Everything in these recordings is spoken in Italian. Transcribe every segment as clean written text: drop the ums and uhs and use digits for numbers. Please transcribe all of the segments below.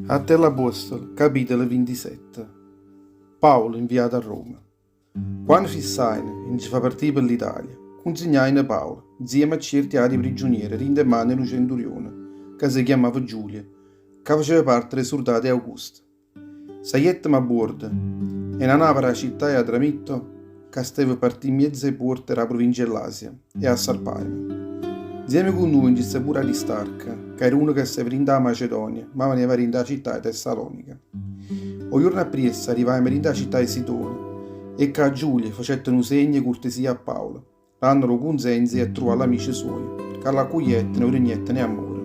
Atti capitolo 27. Paolo inviato a Roma. Quando fissaino e ci fa partire per l'Italia, consegnaino Paolo, insieme a certi altri prigionieri, rinde mano in un centurione, che si chiamava Giulia, che faceva parte dei soldati Augusto. Saiettem a bordo, e non aveva la città e a Tramitto, che stava partì in mezzo ai porti della provincia dell'Asia, e a Sarpaimo. Insieme con noi c'è pure Aristarca, che era uno che si rinda a Macedonia, ma veniva rinda a città di Tessalonica. O giorno appresso arrivavamo rinda a città di Sidone, e che a Giulia facette un segno e cortesia a Paolo, l'andolo con sensi e trovò l'amici suoi, che l'accogliette non rignette né amore.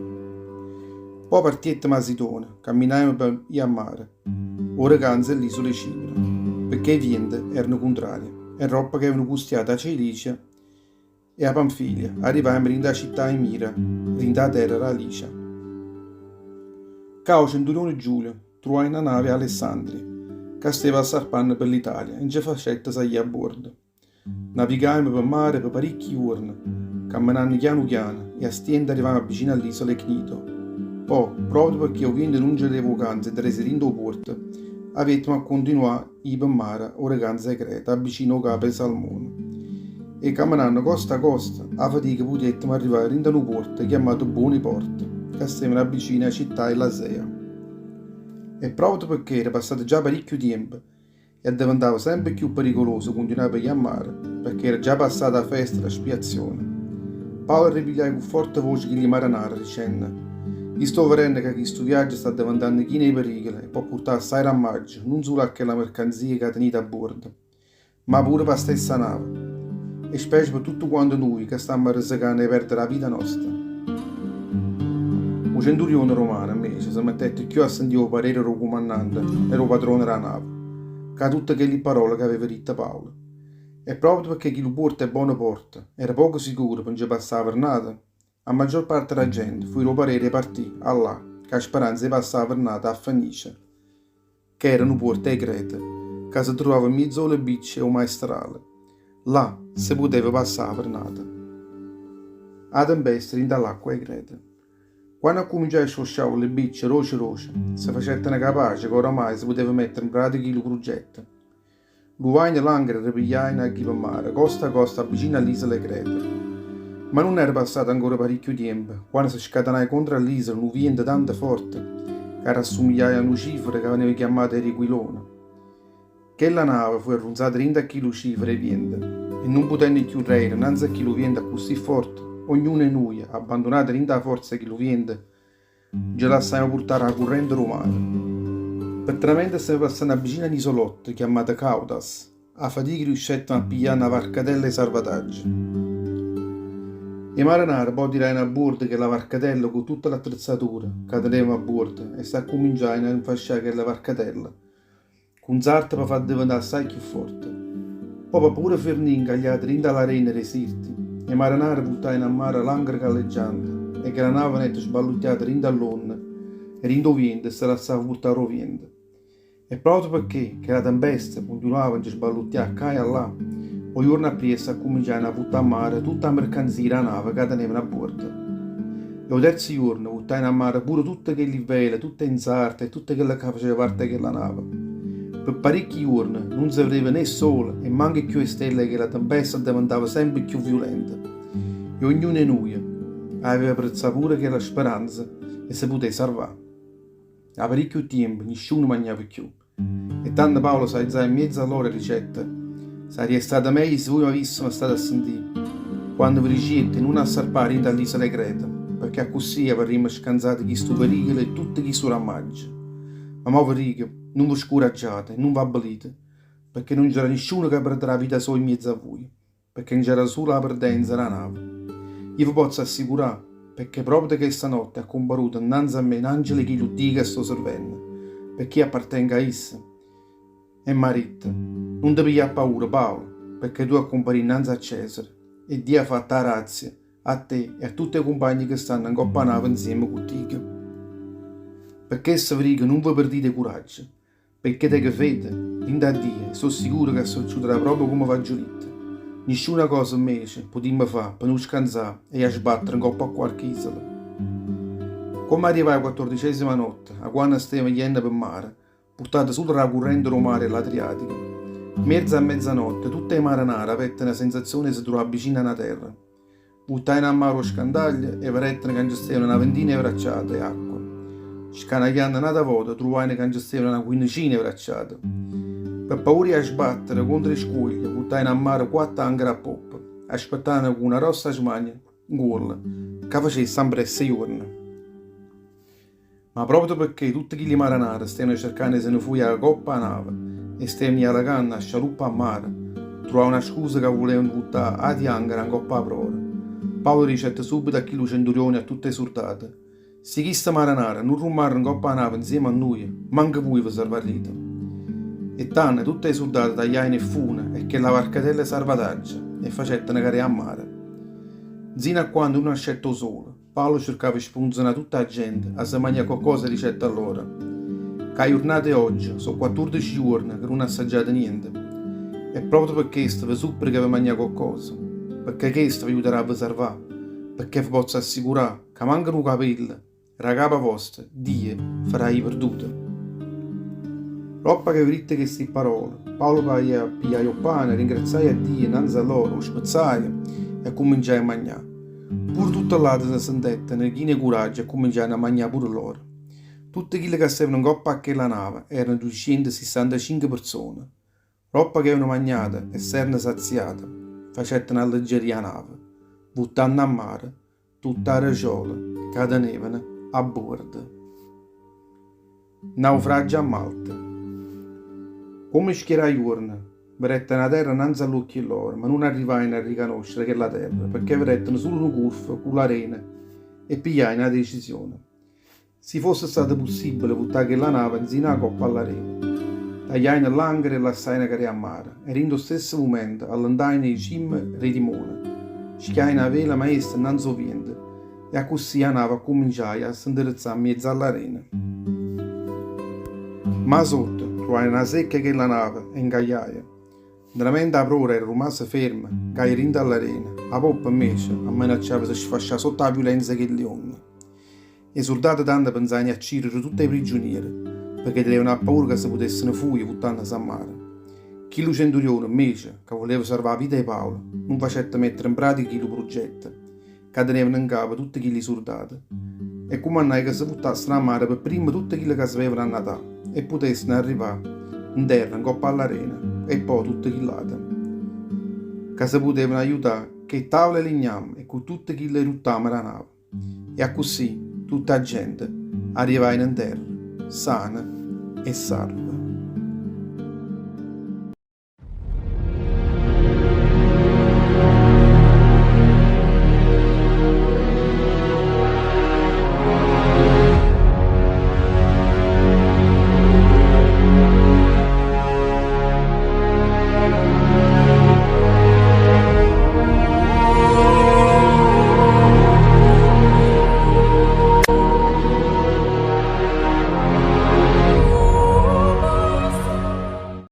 Poi partiettem a Sidone, camminavamo per il mare, ora canza l'isola Cipro, perché i venti erano contrari, e roba che avevano gustiata a Cilicia e a Panfilia, arrivavamo rinda città di Mira, rinda terra era Alicia. Cao centurione Giulio trovò una nave a Alessandria, che stava a Sarpanna per l'Italia, e ci facette salire a bordo. Navigavamo per mare per parecchi giorni, camminando piano piano, e a stiente arrivavamo vicino all'isola Cnito. Poi, proprio perché il vento non c'era vacanze e rese rindo porto, avevamo a continuare per mare ora canza Creta, vicino al capo di Salmone. E camminando costa a costa, a fatica potevamo arrivare in un porto chiamato Buoni Porti, che stava vicino alla città di Lasea. E proprio perché era passato già parecchio tempo e diventava sempre più pericoloso continuare a mare, perché era già passata la festa della spiazione, Paolo ripigliava con forte voce che gli marinara dicendo: «Gli sto vedendo che questo viaggio sta diventando chino di pericolo e può portare assai rammaggio, non solo a quella mercanzia che tenete a bordo, ma pure per la stessa nave. E specie per tutto quanto noi che stiamo rischiando di perdere la vita nostra». Il centurione romano invece si mettette più a sentire il parere del comandante e del padrone della nave, che tutte quelle parole che aveva detto Paolo. E proprio perché chi lo porta è buono porta, era poco sicuro per non ci passare per nada, la maggior parte della gente fu il parere partì a là, che a speranza di passare per nada a Fenice, che erano porte ai Crete, che si trovava in mezzo alle bicce e al maestrale. Là si poteva passare per nada. A tempesta rinda l'acqua ai Crete. Quando cominciava a sciosciare le bicce roce, si facevano capace che oramai si poteva mettere in pratica il progetto. L'uvaina l'angre ripigliava in per mare, costa a costa, vicino all'isola Crete. Ma non era passato ancora parecchio tempo, quando si scatenava contro l'isola un vento tanto forte, che rassomigliava a Lucifero che veniva chiamato Eriquilone. Quella nave fu arrunzata 30 kg Lucifero e vento, e non potendo più reire innanzi a chi lo vento così forte, ognuno di noi, abbandonato in da forza che lo vende, ce lasciamo portare alla corrente romana. Per tramente stiamo passando vicino all'isolotto chiamata Caudas, a fatica riuscette a pigliare una varcatella di salvataggio. I marinari poi tirarono a bordo che la varcatella con tutta l'attrezzatura che tenevano a bordo e si cominciarono a infasciare quella varcatella, con sarta per far diventare assai più forte. Poi per pure fornire incagliati dentro alla rena dei sirti, i marinari buttarono a mare l'angre galleggiante e che la nave netta sballucchiata dentro all'onna e dentro vento e si lasciava portare al vento. E proprio perché che la tempesta continuava a sballucchiare qua e là, un giorno appresso cominciarono a buttare a mare tutta la mercanzia della nave che tenevano a bordo. E il terzo giorno buttarono a mare pure tutte quelle vele, tutte in sarta e tutte quelle che facevano parte della nave. Per parecchi giorni non si vedeva né sole e manco più le stelle che la tempesta diventava sempre più violenta. E ognuno di noi aveva apprezzato pure che la speranza e si poteva salvare. A parecchio tempo nessuno mangiava più. E tanto Paolo si alzava in mezzo alla loro ricetta. Sarebbe stato meglio se voi avessimo stato a sentire quando vi ricette non a salpare dall'isola Creta, perché così avremmo scansato chi sto pericolo e tutti chi sono ramaggi. Ma poveri, non vi scoraggiate, non vi abbolite, perché non c'era nessuno che perderà la vita sua in mezzo a voi, perché non c'era solo la perdenza della nave. Io vi posso assicurare, perché proprio da questa notte ha comparuto innanzi a me un angelo che lo dica sto servendo, perché appartenga a essa. E Maritta, non ti pigliare paura, Paolo, perché tu accompagni innanzi a Cesare, e Dio ha fatto la razia a te e a tutti i compagni che stanno in coppa nave insieme con te. Perché se vedi non vi perdete coraggio, perché te che fate, rinda a Dio, e sono sicuro che succederà proprio come va giurito. Nessuna cosa invece potremmo fare per non scansare e a sbattere in coppa a qualche isola. Come arrivai alla 14ª notte, a quando stiamo yendo per mare, portata solo dalla corrente romare l'Adriatico, mezza a mezzanotte, tutte le marinare avevano la sensazione che si trovava vicino alla terra. Buttai in mare lo scandaglio e vedettero che stavano una ventina di bracciate di acqua. Scanagliando un'altra volta, trovai che stavano una quindicina di bracciate. Per paura di sbattere contro i scogli, buttai in mare 4 anche a poppa, aspettando con una rossa smania in gola, che faceva sempre 6 giorni. Ma proprio perché tutti gli marinari stavano cercando di se ne fuori alla coppa a nave e stavano alla canna a scialuppa a mare, trovavo una scusa che volevano buttare a tiangere in coppa a prora. Paolo ricette subito a chi lo centurione a tutte le soldate: se chi sta marinare non rumare in coppa a nave insieme a noi, manca voi vi salvarete. E tanne tutte le soldate tagliarono e fune e che la barcatella salvataggio e facettene cari a mare. Zino a quando uno ha scelto solo, Paolo cercava di spunzare tutta la gente a se mangiare qualcosa ricetta allora. Che giornate oggi sono 14 giorni che non assaggiate niente. E proprio per questo vi supplico che vi mangiate qualcosa, perché questo vi aiuterà a vi salvare, perché vi posso assicurare che mancano i capelli, la capa vostra, Dio farà i perduti. Roppa che vritte queste parole, Paolo paia pigliare il pane, ringraziai a Dio innanzi a loro, lo spezzai e cominciai a mangiare. Pur tutto l'altro si sentette nel chine coraggio e cominciarono a mangiare pure loro. Tutti quelli che stavano in coppa a quella nave erano 265 persone. Roppa che avevano mangiato e si erano saziate, facettano alleggerire la nave, buttando a mare tutta la racciola che tenevano a bordo. Naufragio a Malta. Come schierai giorni, vedettero la terra innanzi all'occhio loro, ma non arrivai a riconoscere che è la terra, perché vedettero solo un curvo con l'arena e pigliai una decisione. Se fosse stato possibile buttare quella nave insieme alla coppa all'arena, tagliai l'ancora e lasciai cari a mare, e in lo stesso momento allontai nei cime dei timone, schiai una vela maestra innanzi al vento, e così la nave cominciai a si indirizzare in mezzo all'arena. Ma sotto trovai una secca che la nave e incagliai. Veramente la prora era rimasta ferma, cairindo all'arena. La poppa invece amminacciava se sfasciava sotto la violenza che le onde. I soldati tanto pensavano a uccidere tutti i prigionieri, perché avevano paura che si potessero fuggire buttandosi a mare. Chi lo centurione invece, che voleva salvare la vita di Paolo, non facette mettere in pratica il progetto, che tenevano in capo tutti gli soldati, e comandai che si buttassero a mare per prima tutti quelli che sapevano annatare e potessero arrivare in terra in coppa all'arena e poi tutti gli lati. Che si potevano aiutare che tavole lignam e con tutti chi le ruttavano la nave. E così tutta la gente arrivava in terra, sana e salva.